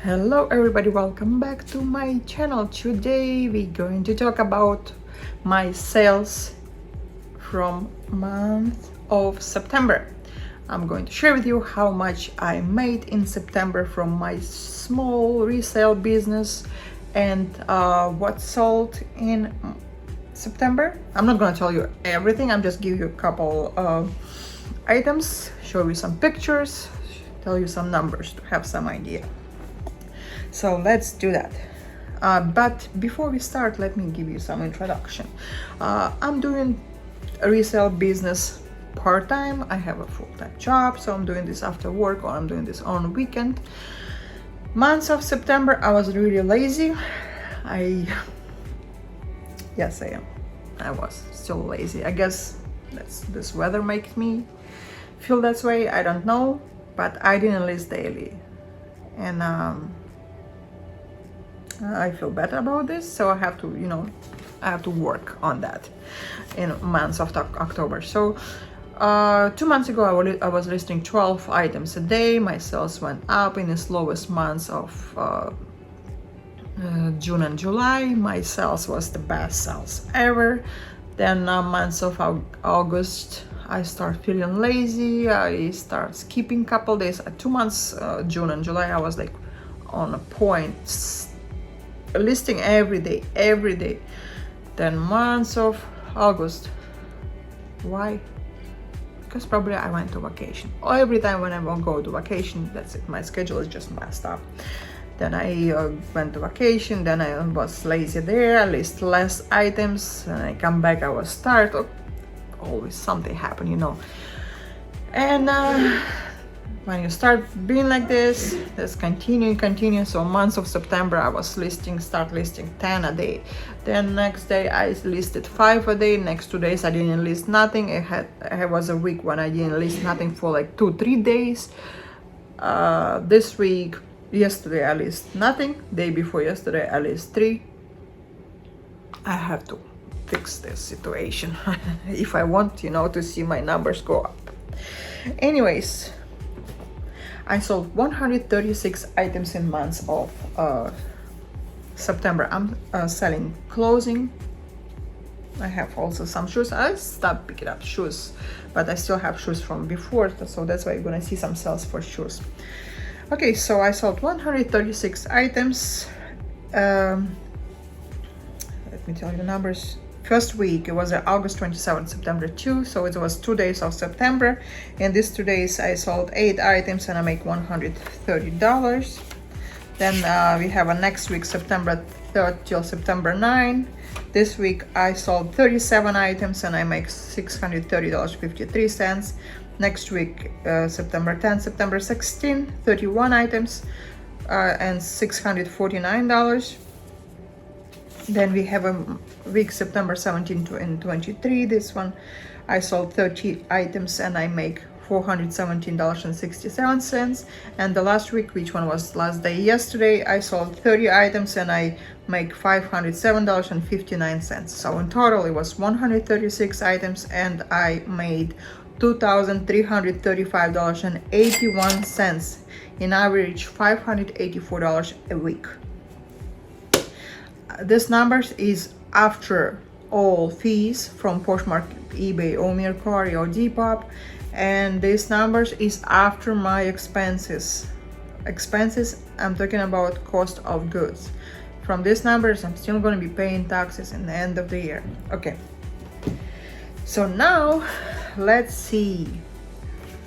Hello everybody, welcome back to my channel. Today we're going to talk about my sales from month of September. I'm going to share with you how much I made in September from my small resale business and what sold in September. I'm not going to tell you everything, I'm just give you a couple items, show you some pictures, tell you some numbers to have some idea. So let's do that. But before we start, let me give you some introduction. I'm doing a resale business part-time. I have a full-time job, so I'm doing this after work or I'm doing this on weekend. Month of September, I was really lazy. Yes, I am. I was still lazy. I guess this weather makes me feel that way. I don't know, but I didn't list daily, and I feel better about this, so I have to, I have to work on that in months of October. So 2 months ago, I was listing 12 items a day. My sales went up in the slowest months of June and July. My sales was the best sales ever. Then months of August, I start feeling lazy. I start skipping couple days. 2 months, June and July, I was like on a point, listing every day. Then months of August, why? Because probably I went to vacation. Every time when I won't go to vacation, that's it, my schedule is just messed up. Then I went to vacation, then I was lazy there, I list less items, and I come back, I was tired. Always something happened, and when you start being like this, just continue. So months of September, I was start listing 10 a day. Then next day I listed 5 a day. Next 2 days I didn't list nothing. I was a week when I didn't list nothing for like 2-3 days. This week, yesterday I list nothing. Day before yesterday I list 3. I have to fix this situation if I want, to see my numbers go up. Anyways, I sold 136 items in months of September. I'm selling clothing. I have also some shoes. I stopped picking up shoes, but I still have shoes from before, so that's why you're gonna see some sales for shoes. Okay, so I sold 136 items. Let me tell you the numbers. First week, it was August 27th, September 2, so it was 2 days of September. In these 2 days, I sold 8 items and I make $130. Then we have a next week, September 3rd till September 9. This week, I sold 37 items and I make $630.53. Next week, September 10th, September 16, 31 items and $649. Then we have a week, September 17 and 23. This one, I sold 30 items and I make $417.67. And the last week, which one was last day yesterday, I sold 30 items and I make $507.59. So in total, it was 136 items and I made $2,335.81. In average, $584 a week. This numbers is after all fees from Poshmark Ebay Mercari or Depop, and this numbers is after my expenses. I'm talking about cost of goods. From these numbers, I'm still going to be paying taxes in the end of the year. Okay, so now let's see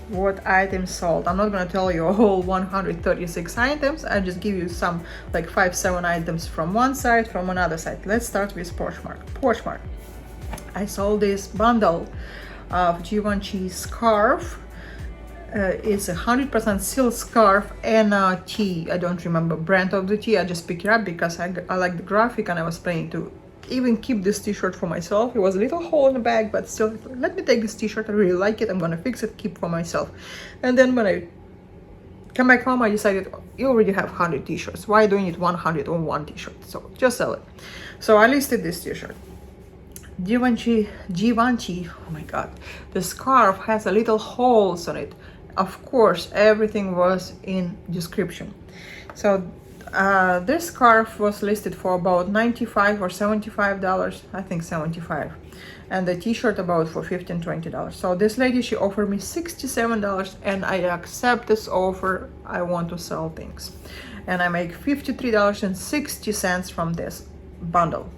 what items sold. I'm not going to tell you all 136 items. I just give you some like 5-7 items from one side, from another side. Let's start with Poshmark. I sold this bundle of Givenchy scarf. It's 100% silk scarf and a tee. I don't remember brand of the tee. I just picked it up because I like the graphic and I was planning to even keep this t-shirt for myself. It was a little hole in the bag, but still, let me take this t-shirt. I really like it. I'm gonna fix it, keep for myself. And then when I come back home, I decided, you already have 100 t-shirts. Why do you need 100 on one t-shirt? So just sell it. So I listed this t-shirt. Givenchy, oh my god, the scarf has a little holes on it. Of course, everything was in description. So This scarf was listed for about $95 or $75, I think 75, and the t-shirt about for $15-20. So this lady, she offered me $67, and I accept this offer. I want to sell things, and I make $53.60 from this bundle.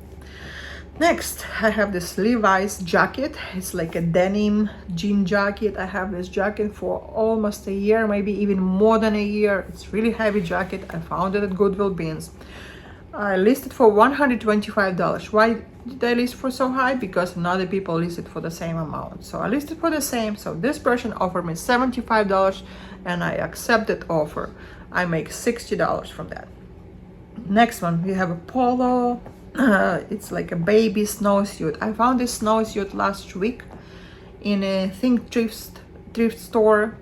Next, I have this Levi's jacket. It's like a denim jean jacket. I have this jacket for almost a year, maybe even more than a year. It's really heavy jacket. I found it at Goodwill Bins. I listed for $125. Why did I list for so high? Because other people listed for the same amount. So I listed for the same. So this person offered me $75, and I accepted offer. I make $60 from that. Next one, we have a polo. It's like a baby snowsuit. I found this snowsuit last week in a thrift store.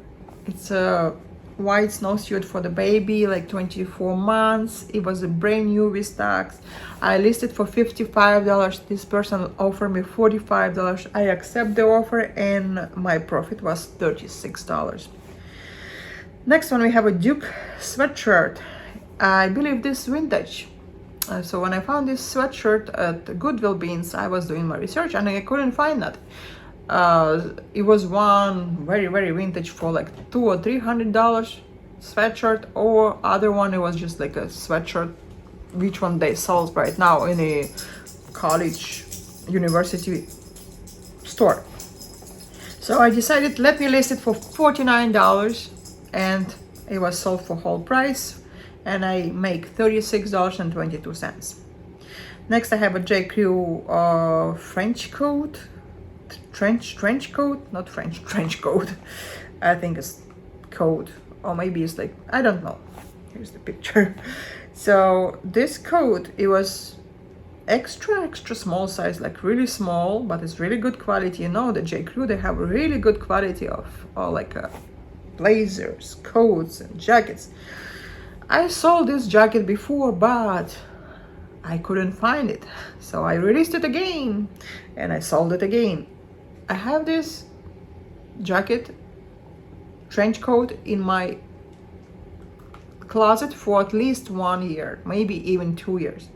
It's a white snowsuit for the baby, like 24 months. It was a brand new with tax. I listed for $55. This person offered me $45. I accept the offer, and my profit was $36. Next one, we have a Duke sweatshirt. I believe this vintage. So when I found this sweatshirt at Goodwill Bins, I was doing my research and I couldn't find that. It was one very vintage for like $200 or $300 sweatshirt, or other one it was just like a sweatshirt, which one they sell right now in a college university store. So I decided, let me list it for $49, and it was sold for whole price, and I make $36.22. Next, I have a J. Crew French coat, trench coat, not French, trench coat. I think it's coat, or maybe it's like, I don't know. Here's the picture. So this coat, it was extra small size, like really small, but it's really good quality. You know, the J. Crew, they have really good quality of blazers, coats, and jackets. I sold this jacket before, but I couldn't find it. So I released it again, and I sold it again. I have this jacket, trench coat, in my closet for at least 1 year, maybe even 2 years.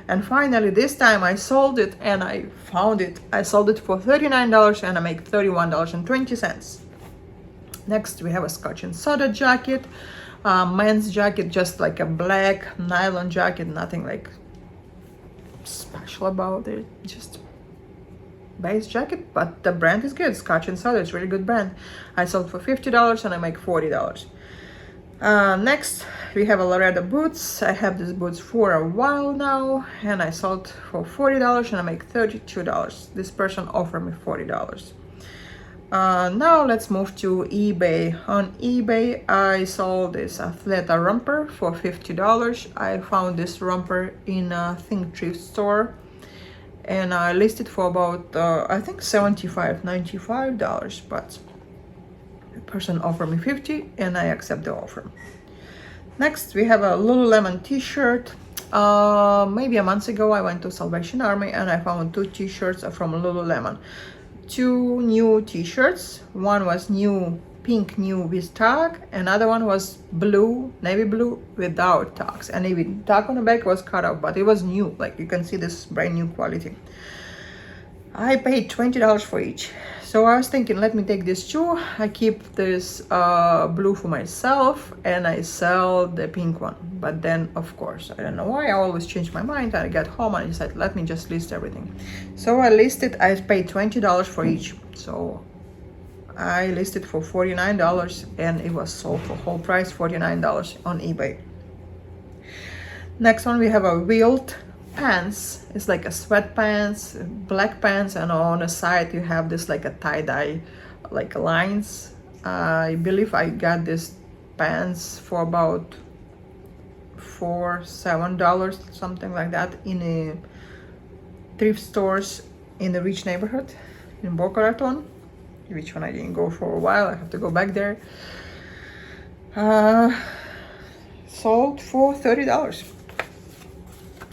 And finally, this time I sold it, and I found it. I sold it for $39, and I make $31.20. Next, we have a Scotch and Soda jacket, men's jacket, just like a black nylon jacket, nothing like special about it, just base jacket, but the brand is good. Scotch and Soda, it's really good brand. I sold for $50, and I make $40. Next, we have a Loretta boots. I have these boots for a while now, and I sold for $40, and I make $32. This person offered me $40. Now let's move to eBay. On eBay, I sold this Athleta romper for $50. I found this romper in a thrift store, and I listed for about I think $75-$95, but the person offered me $50, and I accept the offer. Next, we have a Lululemon t-shirt. Maybe a month ago, I went to Salvation Army, and I found 2 t-shirts from Lululemon. 2 new t-shirts. One was pink new with tag, another one was blue, navy blue, without tags, and even tag on the back was cut off, but it was new. Like, you can see this brand new quality. I paid $20 for each. So I was thinking, let me take these 2. I keep this blue for myself, and I sell the pink one. But then, of course, I don't know why, I always change my mind. I got home and I decided, let me just list everything. So I paid $20 for each. So I listed for $49, and it was sold for whole price, $49 on eBay. Next one, we have a wheeled pants. It's like a sweatpants, black pants, and on the side you have this like a tie-dye like lines. I believe I got this pants for about $7, something like that, in a thrift stores in the rich neighborhood in Boca Raton, which one I didn't go for a while. I have to go back there. Sold for $30.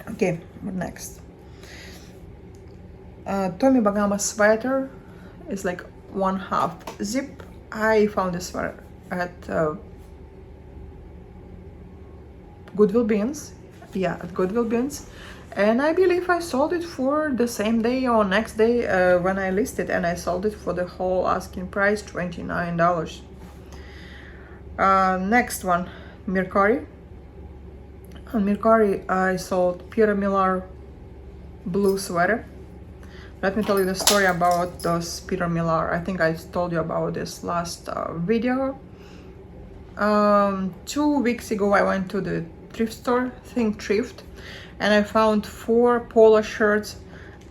Okay, what next? Tommy Bahama sweater is like 1/2 zip. I found this sweater at Goodwill Bins. Yeah, at Goodwill Bins. And I believe I sold it for the same day or next day when I listed, and I sold it for the whole asking price, $29. Next one, Mercari. On Mercari, I sold Peter Millar blue sweater. Let me tell you the story about those Peter Millar. I think I told you about this last video. 2 weeks ago, I went to the thrift store, Thrift, and I found 4 polo shirts,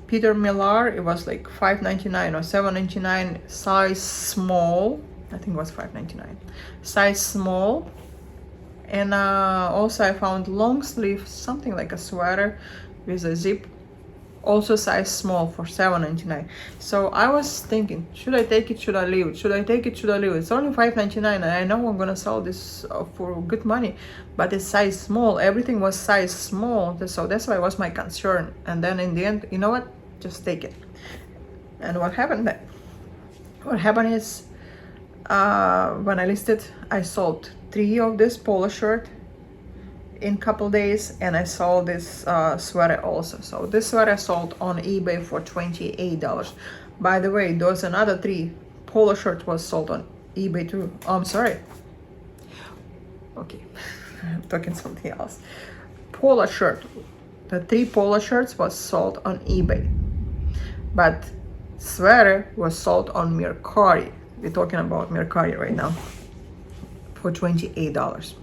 Peter Millar. It was like $5.99 or $7.99, size small. I think it was $5.99, size small. And also I found long sleeve, something like a sweater with a zip, also size small, for $7.99. So I was thinking, should I take it, should I leave it, should I take it, should I leave it? It's only $5.99 and I know I'm gonna sell this for good money, but it's size small. Everything was size small, so that's why it was my concern. And then in the end, you know what, just take it. And what happened then? What happened is when I listed, I sold 3 of this polo shirt in couple days, and I sold this sweater also. So this sweater sold on eBay for $28. By the way, those another 3 polo shirts was sold on eBay too. Oh, I'm sorry. Okay, I'm talking something else. Polo shirt, the 3 polo shirts was sold on eBay, but sweater was sold on Mercari. We're talking about Mercari right now for $28.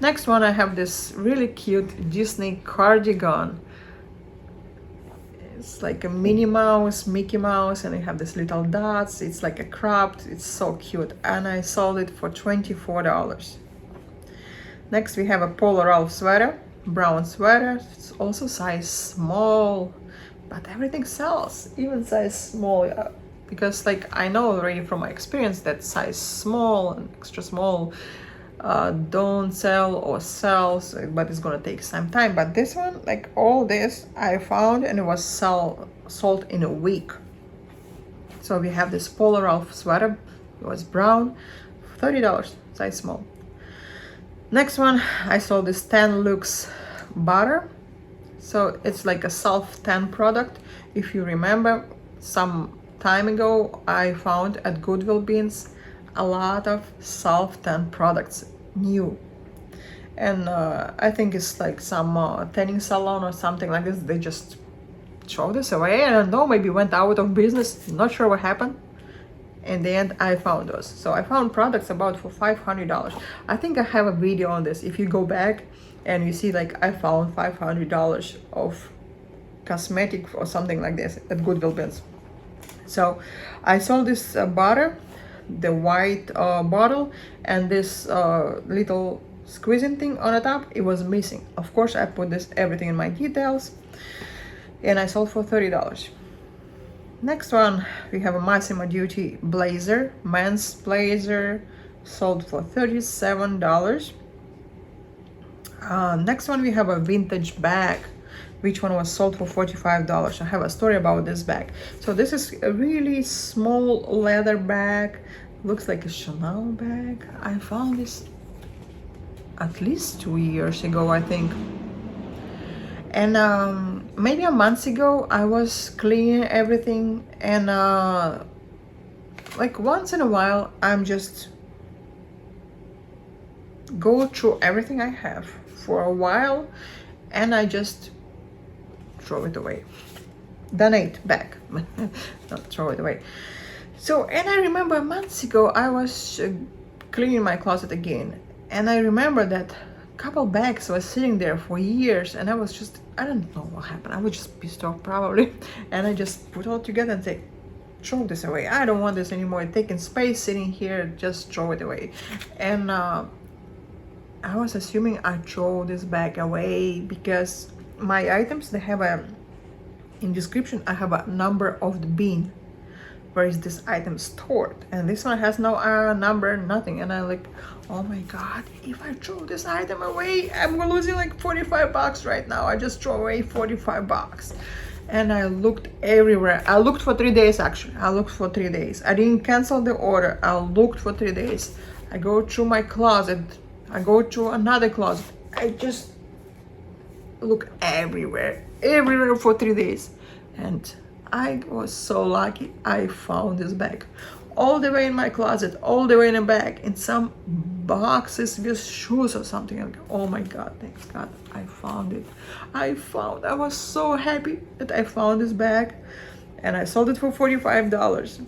Next one, I have this really cute Disney cardigan. It's like a Minnie Mouse, Mickey Mouse, and you have this little dots. It's like a cropped, it's so cute. And I sold it for $24. Next, we have a Polo Ralph sweater, brown sweater. It's also size small, but everything sells, even size small. Because like I know already from my experience that size small and extra small don't sell or sells, but it's gonna take some time. But this one, like all this I found, and it was sold in a week. So we have this Polo Ralph sweater. It was brown, $30, size small. Next one, I sold this Tan Lux butter. So it's like a self-tan product. If you remember, some time ago I found at Goodwill Bins a lot of self-tan products new, and I think it's like some tanning salon or something like this. They just throw this away. I don't know, maybe went out of business, not sure what happened. In the end, I found those. So I found products about for $500. I think I have a video on this. If you go back and you see, like I found $500 of cosmetic or something like this at Goodwill Bins. So I sold this butter, the white bottle, and this little squeezing thing on the top. It was missing. Of course, I put this everything in my details, and I sold for $30. Next one, we have a Massimo Dutti blazer, men's blazer, sold for $37. Next one, we have a vintage bag, which one was sold for $45. I have a story about this bag. So this is a really small leather bag, looks like a Chanel bag. I found this at least 2 years ago, I think. And maybe a month ago, I was cleaning everything, and like once in a while, I'm just go through everything I have for a while, and I just throw it away, donate back, not throw it away. So, and I remember months ago, I was cleaning my closet again, and I remember that couple bags was sitting there for years, and I was just, I don't know what happened. I was just pissed off probably, and I just put all together and say, throw this away. I don't want this anymore. It's taking space sitting here. Just throw it away. And I was assuming I throw this bag away because my items, they have a, in description, I have a number of the bin where is this item stored, and this one has no number, nothing. And I'm like, oh my god, if I throw this item away, I'm losing like $45 right now. I just throw away $45. And I looked everywhere. I looked for 3 days, actually. I looked for 3 days. I didn't cancel the order. I looked for 3 days. I go through my closet. I go through another closet. I just look everywhere for 3 days, and I was so lucky. I found this bag all the way in my closet, all the way in the bag, in some boxes with shoes or something. Like, oh my God, thank God, I found it. I was so happy that I found this bag, and I sold it for $45.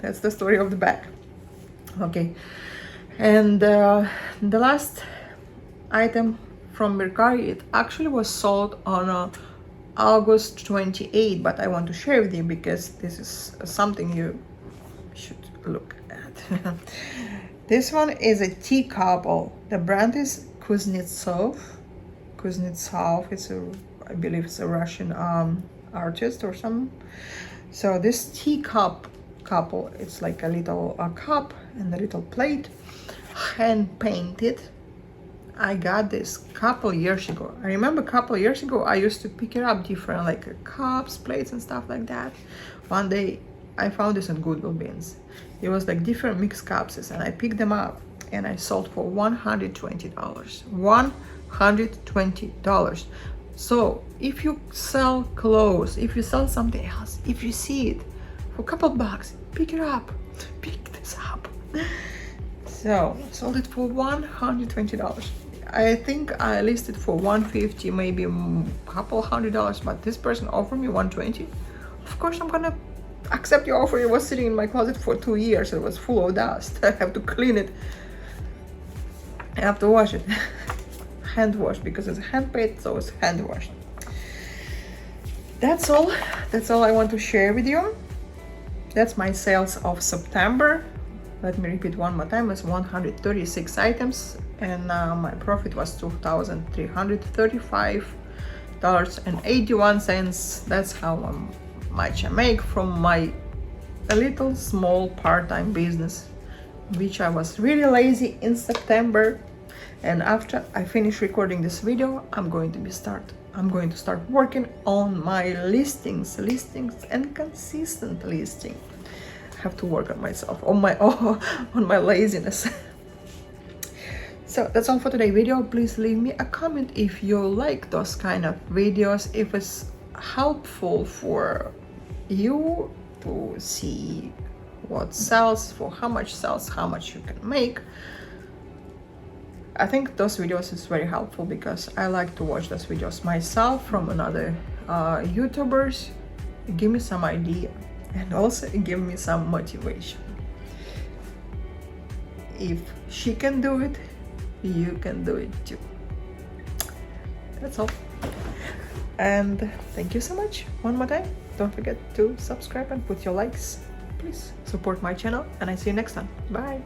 That's the story of the bag. Okay, and the last item from Mercari, it actually was sold on August 28, but I want to share with you because this is something you should look at. This one is a teacup. The brand is Kuznetsov. It's I believe it's a Russian artist or something. So this teacup couple, it's like a little cup and a little plate, hand painted. I got this couple years ago. I remember a couple years ago I used to pick it up different, like cups, plates and stuff like that. One day I found this on Goodwill bins. It was like different mixed cups, and I picked them up and I sold for $120. $120. So if you sell clothes, if you sell something else, if you see it for a couple bucks, pick it up. Pick this up. So I sold it for $120. I think I listed for $150, maybe a couple $100, but this person offered me $120. Of course I'm gonna accept your offer. It was sitting in my closet for 2 years. It was full of dust. I have to clean it. I have to wash it. Hand wash, because it's hand painted, so it's hand washed. That's all I want to share with you. That's my sales of September. Let me repeat one more time. It's 136 items, and my profit was $2,335.81. That's how much I make from my little small part-time business, which I was really lazy in September. And after I finish recording this video, I'm going to start working on my listings and consistent listing. I have to work on myself, on my laziness. So that's all for today's video. Please leave me a comment if you like those kind of videos, if it's helpful for you to see what sells, for how much sells, how much you can make. I think those videos is very helpful because I like to watch those videos myself from another YouTubers. Give me some idea and also give me some motivation. If she can do it, you can do it too. That's all. And thank you so much one more time. Don't forget to subscribe and put your likes. Please support my channel, and I see you next time. Bye.